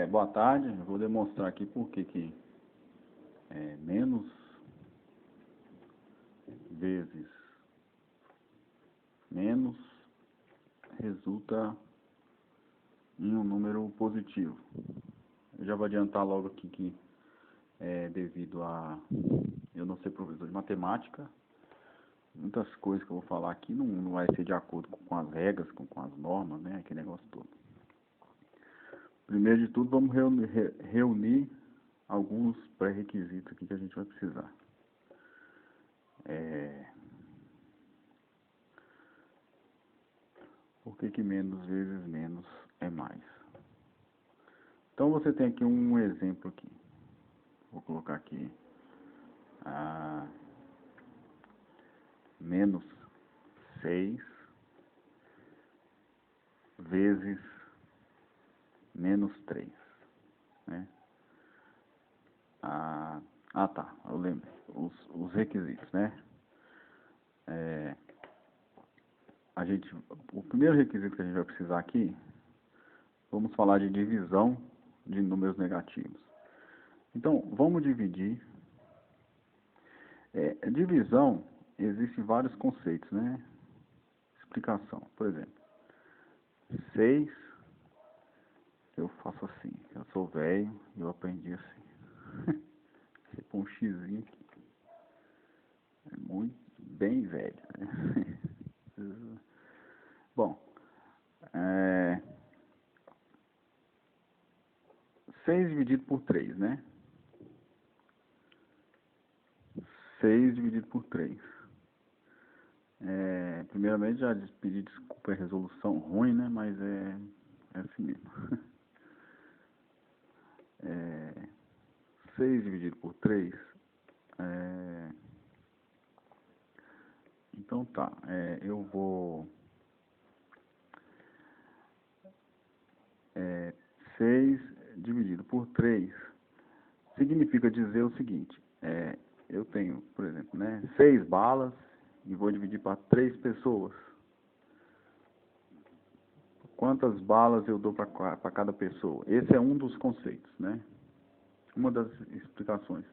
Boa tarde, eu vou demonstrar aqui por que menos vezes menos resulta em um número positivo. Eu já vou adiantar logo aqui que devido a eu não ser professor de matemática, muitas coisas que eu vou falar aqui não vai ser de acordo com as regras, com as normas, né, aquele negócio todo. Primeiro de tudo, vamos reunir alguns pré-requisitos aqui que a gente vai precisar. Por que menos vezes menos é mais? Então você tem aqui um exemplo aqui. Vou colocar aqui menos 6 vezes menos 3, né? Tá, eu lembro. Os requisitos, né? O primeiro requisito que a gente vai precisar aqui, vamos falar de divisão de números negativos. Então, vamos dividir. Divisão, existem vários conceitos, né? Explicação, por exemplo, 6, eu faço assim, eu sou velho, eu aprendi assim. Você põe um xizinho aqui, é muito, bem velho, né? Bom, 6 dividido por 3, né? 6 dividido por 3. Primeiramente, já pedi desculpa a resolução ruim, né? Mas é assim mesmo. 6 dividido por 3. Então tá, eu vou... 6 dividido por 3 significa dizer o seguinte, eu tenho, por exemplo, né, 6 balas e vou dividir para 3 pessoas. Quantas balas eu dou para cada pessoa? Esse é um dos conceitos, né? Uma das explicações.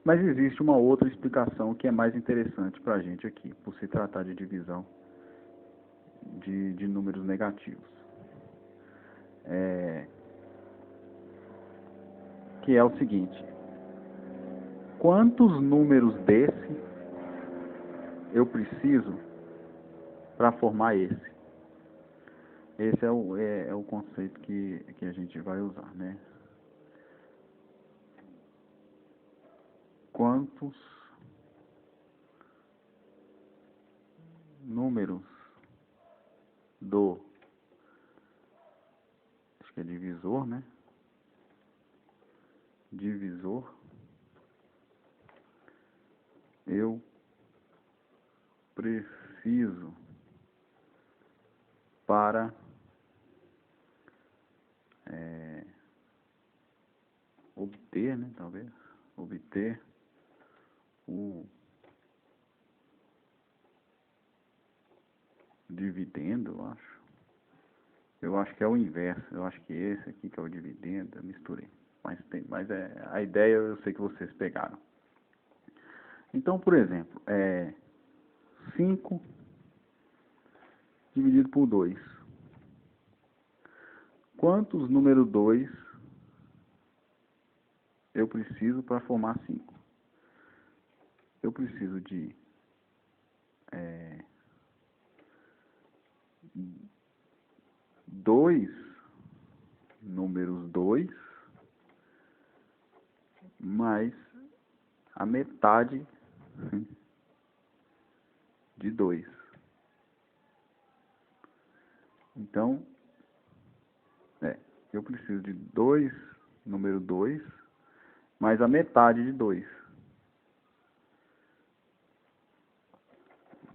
Mas existe uma outra explicação que é mais interessante para a gente aqui, por se tratar de divisão de números negativos. Que é o seguinte: quantos números desse eu preciso para formar esse? Esse é o conceito que a gente vai usar, né? Quantos números do... acho que é divisor, né? Divisor eu preciso para obter, né, talvez, obter o dividendo, eu acho. Eu acho que é o inverso, eu acho que esse aqui que é o dividendo, eu misturei. Mas a ideia eu sei que vocês pegaram. Então, por exemplo, 5 dividido por 2. Quantos número 2 eu preciso para formar 5? Eu preciso de 2 números 2 mais a metade de 2. Então, eu preciso de 2 número 2 mais a metade de 2.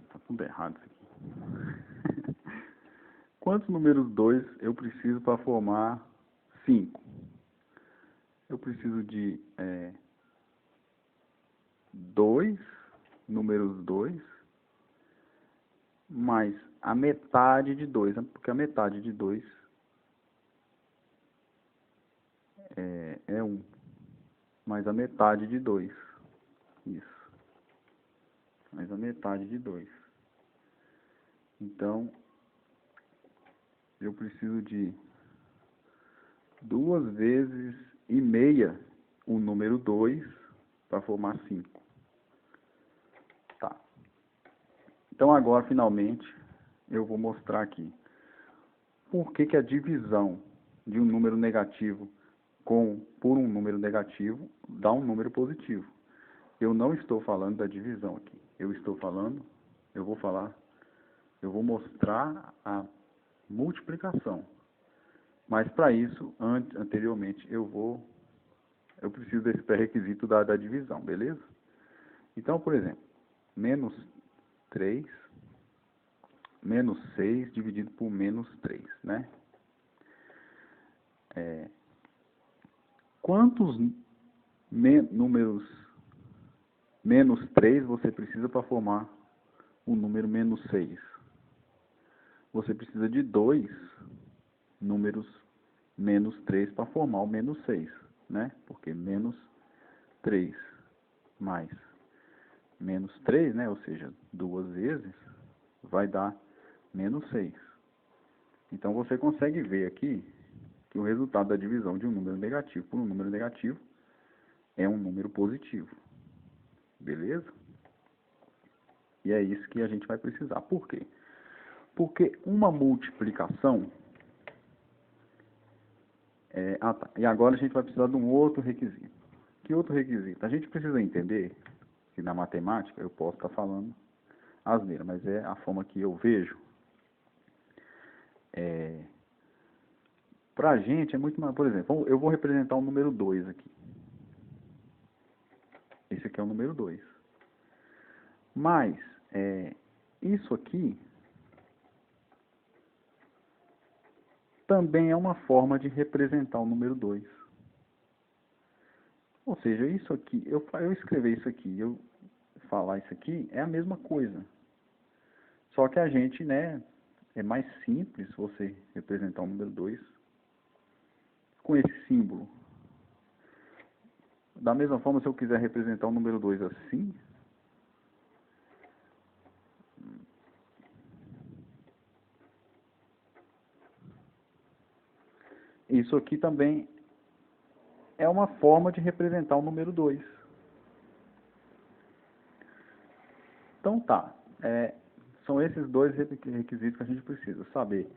Tá tudo errado isso aqui. Quantos números 2 eu preciso para formar 5? Eu preciso de 2 números 2 mais a metade de 2, porque a metade de 2 é 1, mais a metade de 2. Isso. Mais a metade de 2. Então, eu preciso de 2 vezes e meia o número 2 para formar 5. Tá. Então, agora, finalmente, eu vou mostrar aqui por que a divisão de um número negativo por um número negativo dá um número positivo. Eu não estou falando da divisão aqui. Eu vou mostrar a multiplicação. Mas para isso, anteriormente, eu preciso desse pré-requisito da divisão, beleza? Então, por exemplo, menos 3, menos 6 dividido por menos 3, né? Quantos números menos 3 você precisa para formar o número menos 6? Você precisa de 2 números menos 3 para formar o menos 6, né? Porque menos 3 mais menos 3, né? Ou seja, 2 vezes, vai dar menos 6. Então, você consegue ver aqui que o resultado da divisão de um número negativo por um número negativo é um número positivo. Beleza? E é isso que a gente vai precisar. Por quê? Porque uma multiplicação... tá. E agora a gente vai precisar de um outro requisito. Que outro requisito? A gente precisa entender que na matemática eu posso estar falando asneira, mas é a forma que eu vejo. Pra gente é muito mais... Por exemplo, eu vou representar o número 2 aqui. Esse aqui é o número 2. Mas, isso aqui também é uma forma de representar o número 2. Ou seja, isso aqui, eu escrever isso aqui, eu falar isso aqui, é a mesma coisa. Só que a gente, né, é mais simples você representar o número 2 com esse símbolo. Da mesma forma, se eu quiser representar o número 2 assim, isso aqui também é uma forma de representar o número 2. Então tá, são esses dois requisitos que a gente precisa saber.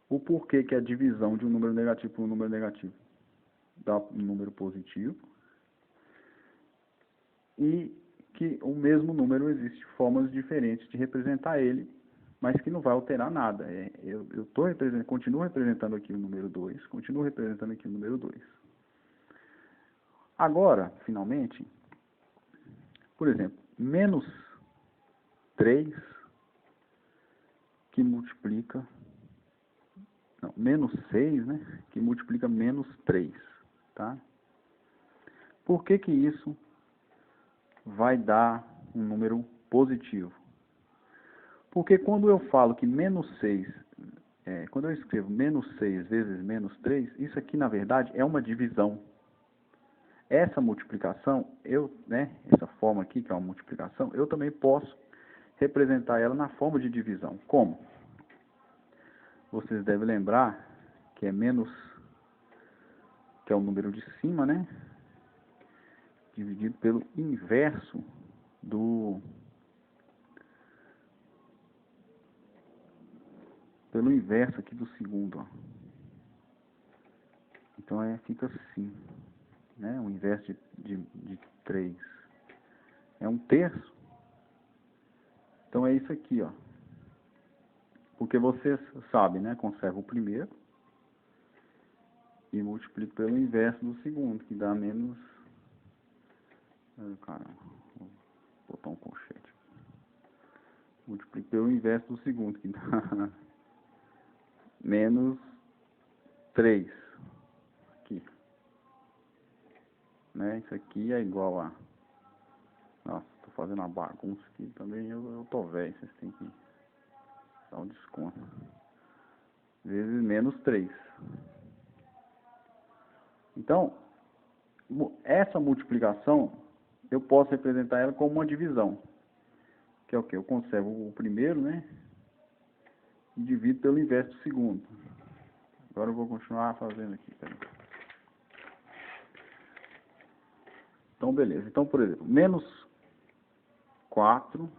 O porquê que a divisão de um número negativo por um número negativo dá um número positivo. E que o mesmo número existe formas diferentes de representar ele, mas que não vai alterar nada. Eu continuo representando aqui o número 2, continuo representando aqui o número 2. Agora, finalmente, por exemplo, menos 3 que multiplica... Não, menos 6, né? Que multiplica menos 3, tá? Por que que isso vai dar um número positivo? Porque quando eu falo que menos 6, quando eu escrevo menos 6 vezes menos 3, isso aqui na verdade é uma divisão. Essa multiplicação, essa forma aqui, que é uma multiplicação, eu também posso representar ela na forma de divisão. Como? Vocês devem lembrar que é menos, que é o número de cima, né? Dividido pelo inverso pelo inverso aqui do segundo, ó. Então fica assim, né? O inverso de 3 é 1/3. Então é isso aqui, ó. Porque vocês sabem, né? Conserva o primeiro e multiplica pelo inverso do segundo, que dá menos... Caramba, vou botar um colchete. Multiplica pelo inverso do segundo, que dá menos 3. Aqui. Né? Isso aqui é igual a... Nossa, tô fazendo uma bagunça aqui também. Eu tô velho, vocês têm que dar um desconto. Vezes menos 3. Então, essa multiplicação, eu posso representar ela como uma divisão. Que é o que? Eu conservo o primeiro, né? E divido pelo inverso do segundo. Agora eu vou continuar fazendo aqui. Peraí. Então, beleza. Então, por exemplo, menos 4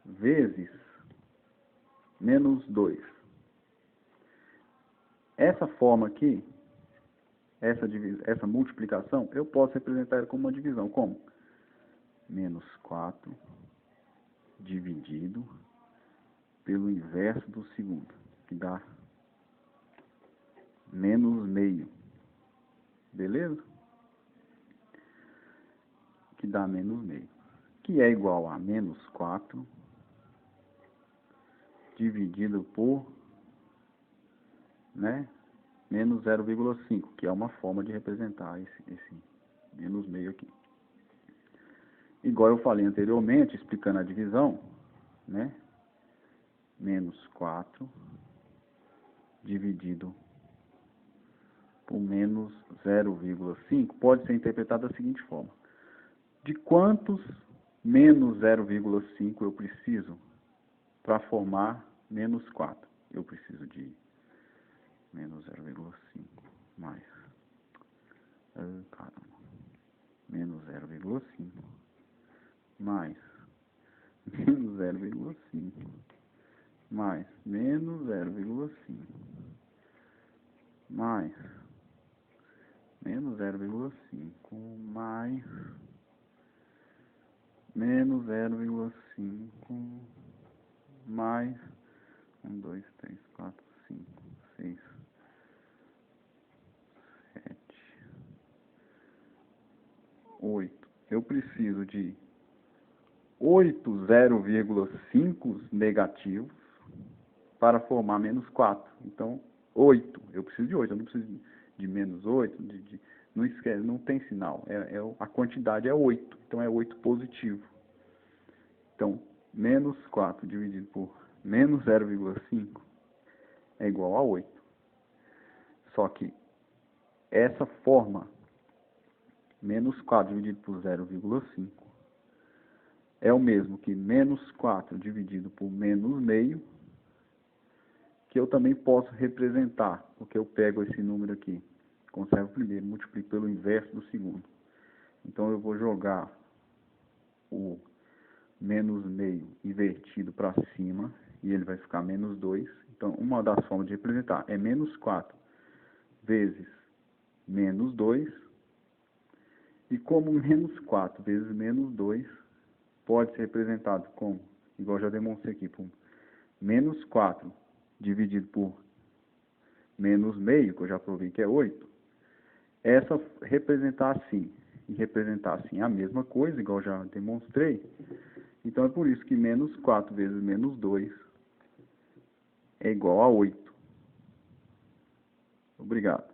vezes menos 2. Essa forma aqui, essa multiplicação, eu posso representar ela como uma divisão. Como? Menos 4 dividido pelo inverso do segundo, que dá menos meio. Beleza? Que dá menos meio. Que é igual a menos 4 dividido por, né, menos 0,5, que é uma forma de representar esse menos meio aqui. Igual eu falei anteriormente, explicando a divisão, né, menos 4 dividido por menos 0,5 pode ser interpretado da seguinte forma. De quantos menos 0,5 eu preciso para formar menos 4? Eu preciso de menos 0,5 mais, menos 0,5 mais menos 0,5 mais menos 0,5 mais menos 0,5 mais menos 0,5 mais 1, 2, 3, 4, 5, 6, 7, 8. Eu preciso de 8 0,5 negativos para formar menos 4. Então, 8. Eu preciso de 8. Eu não preciso de menos 8. Não esquece, não tem sinal. A quantidade é 8. Então, é 8 positivo. Então, menos 4 dividido por menos 0,5 é igual a 8. Só que essa forma, menos 4 dividido por 0,5, é o mesmo que menos 4 dividido por menos meio, que eu também posso representar, porque eu pego esse número aqui, conservo o primeiro, multiplico pelo inverso do segundo. Então, eu vou jogar o menos meio invertido para cima, e ele vai ficar menos 2. Então, uma das formas de representar é menos 4 vezes menos 2, e como menos 4 vezes menos 2 pode ser representado como, igual eu já demonstrei aqui, por menos 4 dividido por menos meio, que eu já provei que é 8, essa representar assim e representar assim a mesma coisa, igual eu já demonstrei. Então é por isso que menos 4 vezes menos 2 é igual a 8. Obrigado.